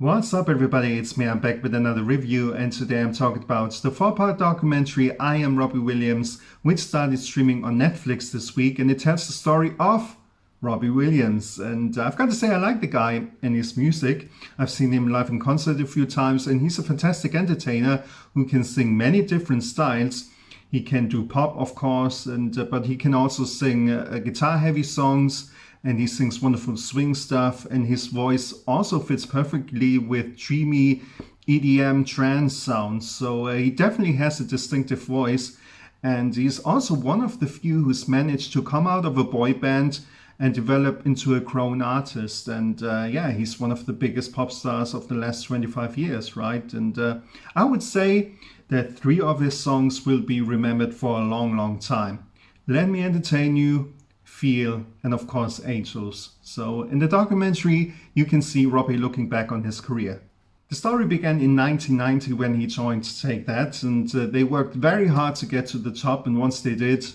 What's up, everybody? It's me. I'm back with another review, and today I'm talking about the four-part documentary I Am Robbie Williams, which started streaming on Netflix this week, and it tells the story of Robbie Williams. And I've got to say, I like the guy and his music. I've seen him live in concert a few times, and he's a fantastic entertainer who can sing many different styles. He can do pop, of course, and but he can also sing guitar-heavy songs, and he sings wonderful swing stuff, and his voice also fits perfectly with dreamy EDM trance sounds. So he definitely has a distinctive voice, and he's also one of the few who's managed to come out of a boy band and develop into a grown artist. And yeah, he's one of the biggest pop stars of the last 25 years, right? And I would say that 3 of his songs will be remembered for a long, long time. Let Me Entertain You, Feel, and of course Angels. So in the documentary you can see Robbie looking back on his career. The story began in 1990 when he joined Take That, and they worked very hard to get to the top, and once they did,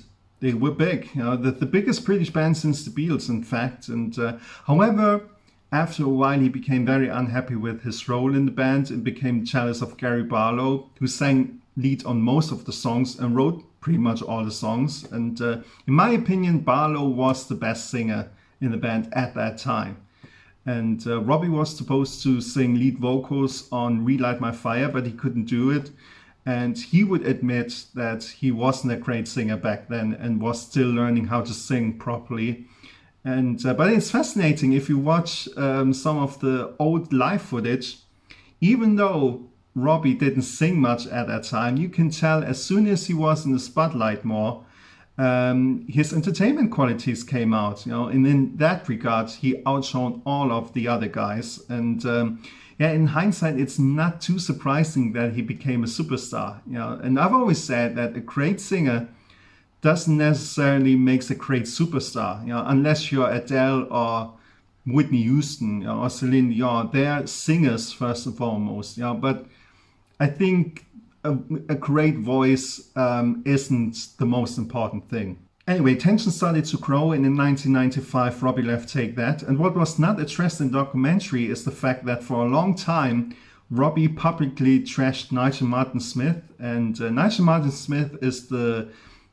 they were big. You know, the biggest British band since the Beatles, in fact. And however, after a while he became very unhappy with his role in the band and became jealous of Gary Barlow, who sang lead on most of the songs and wrote pretty much all the songs. And in my opinion, Barlow was the best singer in the band at that time. And Robbie was supposed to sing lead vocals on Relight My Fire, but he couldn't do it. And he would admit that he wasn't a great singer back then and was still learning how to sing properly. And but it's fascinating if you watch some of the old live footage. Even though Robbie didn't sing much at that time, you can tell as soon as he was in the spotlight more, his entertainment qualities came out, you know, and in that regard, he outshone all of the other guys. And yeah, in hindsight, it's not too surprising that he became a superstar, you know. And I've always said that a great singer doesn't necessarily make a great superstar, you know, unless you're Adele or Whitney Houston, you know, or Celine Dion. They're singers first and foremost, you know, but I think a great voice isn't the most important thing. Anyway, tension started to grow, and in 1995 Robbie left Take That. And what was not addressed in the documentary is the fact that for a long time Robbie publicly trashed Nigel Martin Smith. And Nigel Martin Smith is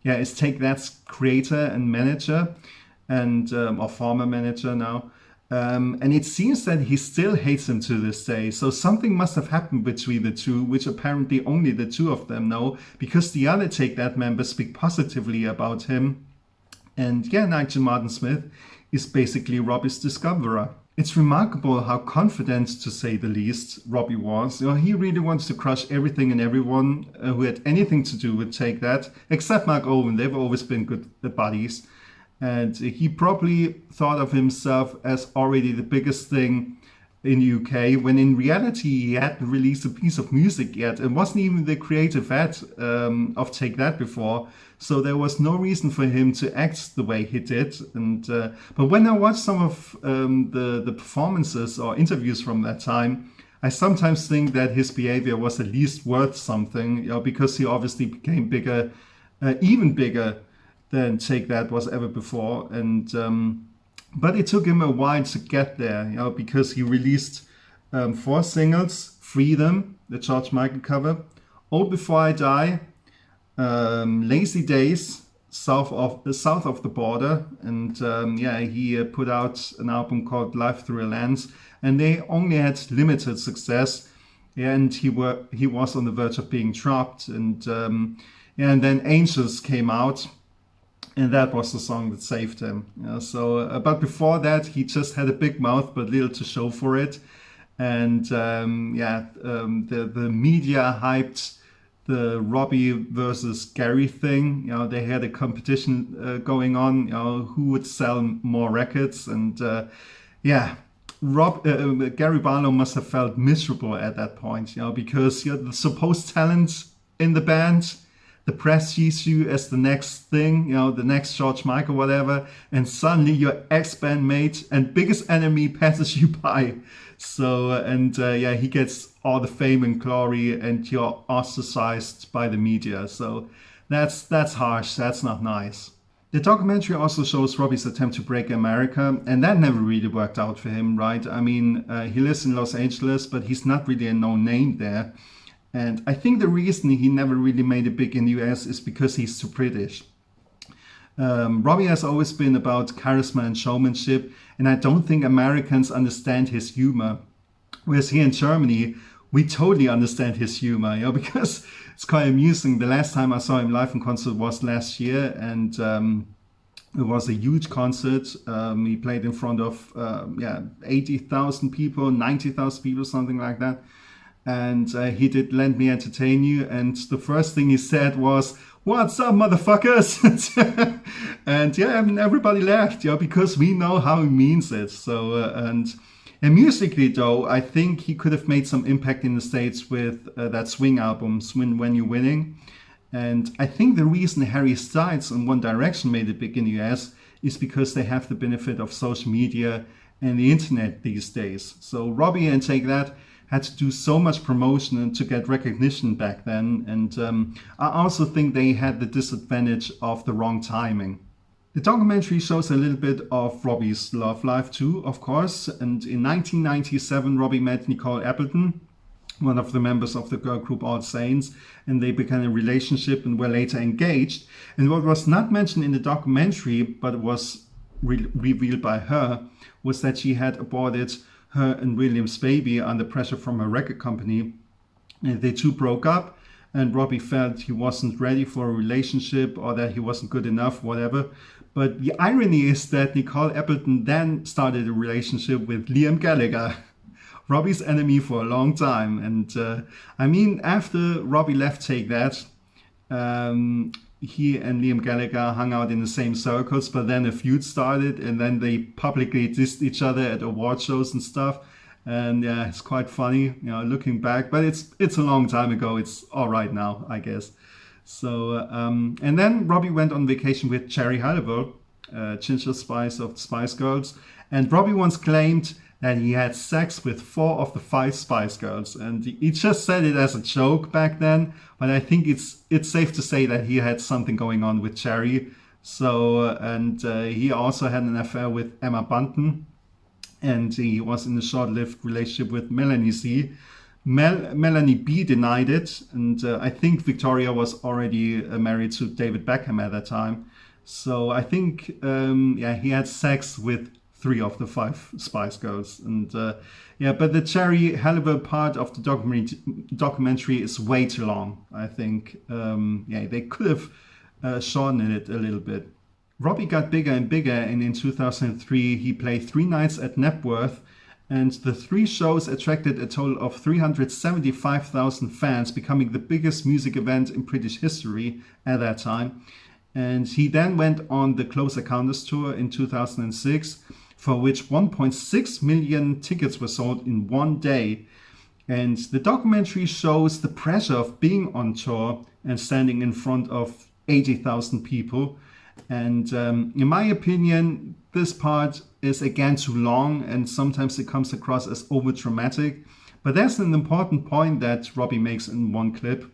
is Take That's creator and manager, and or former manager now. And it seems that he still hates him to this day. So something must have happened between the two, which apparently only the two of them know, because the other Take That members speak positively about him. And yeah, Nigel Martin Smith is basically Robbie's discoverer. It's remarkable how confident, to say the least, Robbie was. You know, he really wants to crush everything and everyone who had anything to do with Take That, except Mark Owen. They've always been good buddies. And he probably thought of himself as already the biggest thing in the UK, when in reality he hadn't released a piece of music yet and wasn't even the creative head of Take That before. So there was no reason for him to act the way he did. And but when I watch some of the performances or interviews from that time, I sometimes think that his behavior was at least worth something, you know, because he obviously became bigger, even bigger than Take That was ever before. And but it took him a while to get there, you know, because he released 4 singles: Freedom, the George Michael cover, Old Before I Die, Lazy Days, South of the Border, and yeah, he put out an album called Life Through a Lens, and they only had limited success, and he was on the verge of being dropped. And yeah, and then Angels came out, and that was the song that saved him. You know, so, but before that, he just had a big mouth but little to show for it. And yeah, the media hyped the Robbie versus Gary thing. You know, they had a competition going on. You know, who would sell more records? And yeah, Gary Barlow must have felt miserable at that point. You know, because you're the supposed talent in the band. The press sees you as the next thing, you know, the next George Michael, whatever, and suddenly your ex-bandmate and biggest enemy passes you by. So, and yeah, he gets all the fame and glory, and you're ostracized by the media. So that's harsh. That's not nice. The documentary also shows Robbie's attempt to break America, and that never really worked out for him, right? I mean, he lives in Los Angeles, but he's not really a known name there. And I think the reason he never really made it big in the US is because he's too British. Robbie has always been about charisma and showmanship, and I don't think Americans understand his humor. Whereas here in Germany, we totally understand his humor, because it's quite amusing. The last time I saw him live in concert was last year, and it was a huge concert. He played in front of 80,000 people, 90,000 people, something like that. And he did Let Me Entertain You, and the first thing he said was, "What's up, motherfuckers?" And everybody laughed, because we know how he means it. So and musically though, I think he could have made some impact in the States with that swing album, Swing When You're Winning. And I think the reason Harry Styles and One Direction made it big in the US is because they have the benefit of social media and the internet these days. So Robbie and Take That had to do so much promotion to get recognition back then. And I also think they had the disadvantage of the wrong timing. The documentary shows a little bit of Robbie's love life too, of course. And in 1997, Robbie met Nicole Appleton, one of the members of the girl group All Saints, and they began a relationship and were later engaged. And what was not mentioned in the documentary, but was revealed by her, was that she had aborted her and Williams' baby under pressure from her record company. And they two broke up, and Robbie felt he wasn't ready for a relationship or that he wasn't good enough, whatever. But the irony is that Nicole Appleton then started a relationship with Liam Gallagher, Robbie's enemy for a long time. And I mean, after Robbie left Take That, he and Liam Gallagher hung out in the same circles, but then a feud started, and then they publicly dissed each other at award shows and stuff. And yeah, it's quite funny, looking back, but it's a long time ago. It's all right now, I guess. So, and then Robbie went on vacation with Cherry Halliwell, Ginger Spice of the Spice Girls. And Robbie once claimed that he had sex with 4 of the 5 Spice Girls, and he just said it as a joke back then. But I think it's safe to say that he had something going on with Cherry. So, and he also had an affair with Emma Bunton, and he was in a short-lived relationship with Melanie C. Melanie B denied it, and I think Victoria was already married to David Beckham at that time. So I think he had sex with 3 of the 5 Spice Girls. And but the Cherry Halliwell part of the documentary is way too long, I think. They could have shortened it a little bit. Robbie got bigger and bigger, and in 2003 he played 3 nights at Knebworth, and the 3 shows attracted a total of 375,000 fans, becoming the biggest music event in British history at that time. And he then went on the Close Encounters tour in 2006, for which 1.6 million tickets were sold in one day. And the documentary shows the pressure of being on tour and standing in front of 80,000 people. And in my opinion, this part is again too long, and sometimes it comes across as over dramatic. But there's an important point that Robbie makes in one clip,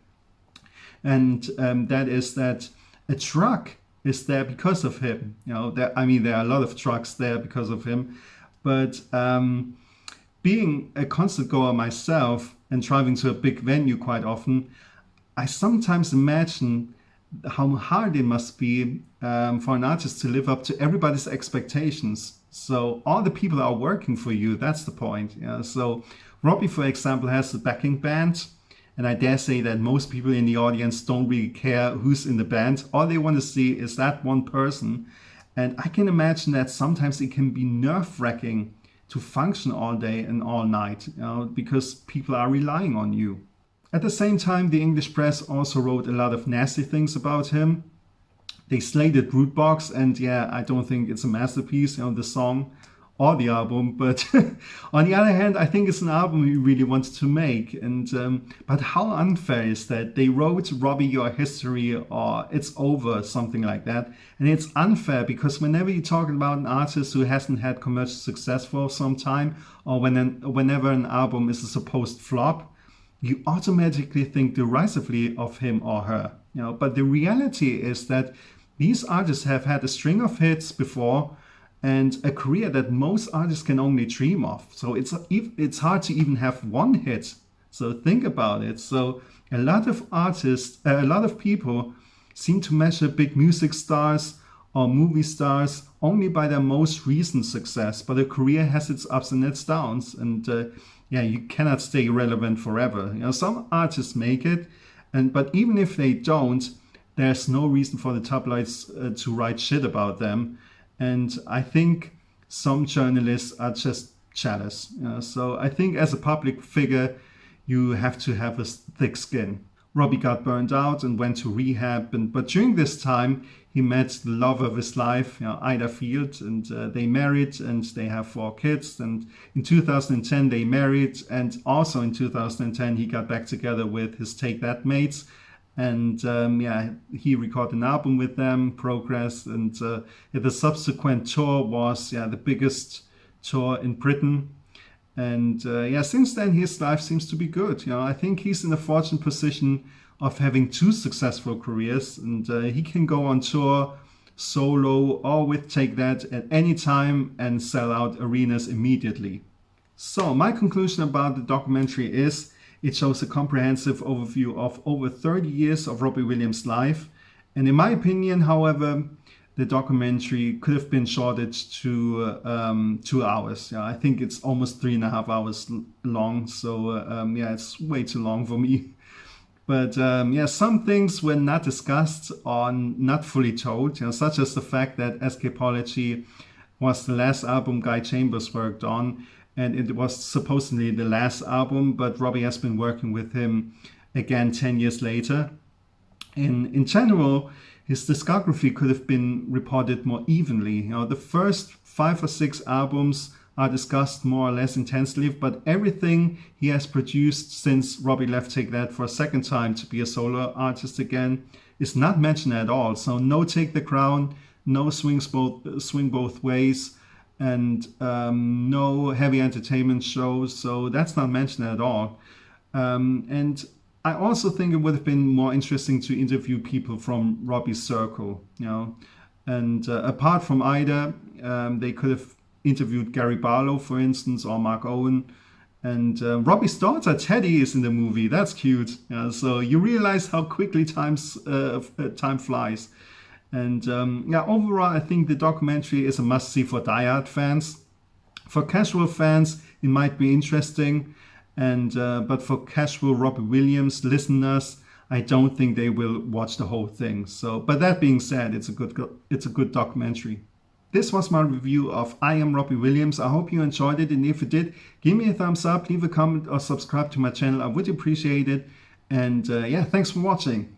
and that is that a truck is there because of him. There are a lot of trucks there because of him. But being a concert goer myself and driving to a big venue quite often, I sometimes imagine how hard it must be for an artist to live up to everybody's expectations. So all the people are working for you, that's the point. So Robbie, for example, has a backing band, and I dare say that most people in the audience don't really care who's in the band. All they want to see is that one person. And I can imagine that sometimes it can be nerve-wracking to function all day and all night, because people are relying on you. At the same time, the English press also wrote a lot of nasty things about him. They slated Rootbox, and I don't think it's a masterpiece, the song or the album. But on the other hand, I think it's an album he really wanted to make. And but how unfair is that? They wrote Robbie, Your History, or It's Over, something like that. And it's unfair because whenever you're talking about an artist who hasn't had commercial success for some time, or whenever an album is a supposed flop, you automatically think derisively of him or her. But the reality is that These artists have had a string of hits before and a career that most artists can only dream of. So it's hard to even have one hit. So think about it. So a lot of artists, a lot of people seem to measure big music stars or movie stars only by their most recent success. But a career has its ups and its downs, and you cannot stay relevant forever. Some artists make it, but even if they don't, there's no reason for the tabloids to write shit about them. And I think some journalists are just jealous. So I think as a public figure, you have to have a thick skin. Robbie got burned out and went to rehab, but during this time, he met the love of his life, Ida Field, and they married and they have 4 kids. And in 2010, they married, and also in 2010, he got back together with his Take That mates. And he recorded an album with them, Progress, and the subsequent tour was the biggest tour in Britain. And since then his life seems to be good. I think he's in a fortunate position of having 2 successful careers, and he can go on tour solo or with Take That at any time and sell out arenas immediately. So my conclusion about the documentary is it shows a comprehensive overview of over 30 years of Robbie Williams' life. And in my opinion, however, the documentary could have been shortened to 2 hours. I think it's almost 3.5 hours long. So it's way too long for me. But some things were not discussed or not fully told, such as the fact that Escapology was the last album Guy Chambers worked on. And it was supposedly the last album, but Robbie has been working with him again 10 years later. In general, his discography could have been reported more evenly. The first 5 or 6 albums are discussed more or less intensely, but everything he has produced since Robbie left Take That for a second time to be a solo artist again is not mentioned at all. So no Take the Crown, no Swing Both Ways, and no heavy entertainment shows, so that's not mentioned at all. And I also think it would have been more interesting to interview people from Robbie's circle, and apart from Ida, they could have interviewed Gary Barlow, for instance, or Mark Owen. And Robbie's daughter Teddy is in the movie. That's cute. So you realize how quickly time flies. And overall, I think the documentary is a must-see for diehard fans. For casual fans, it might be interesting, but for casual Robbie Williams listeners, I don't think they will watch the whole thing. So, but that being said, it's a good documentary. This was my review of I Am Robbie Williams. I hope you enjoyed it, and if you did, give me a thumbs up, leave a comment, or subscribe to my channel. I would appreciate it. And thanks for watching.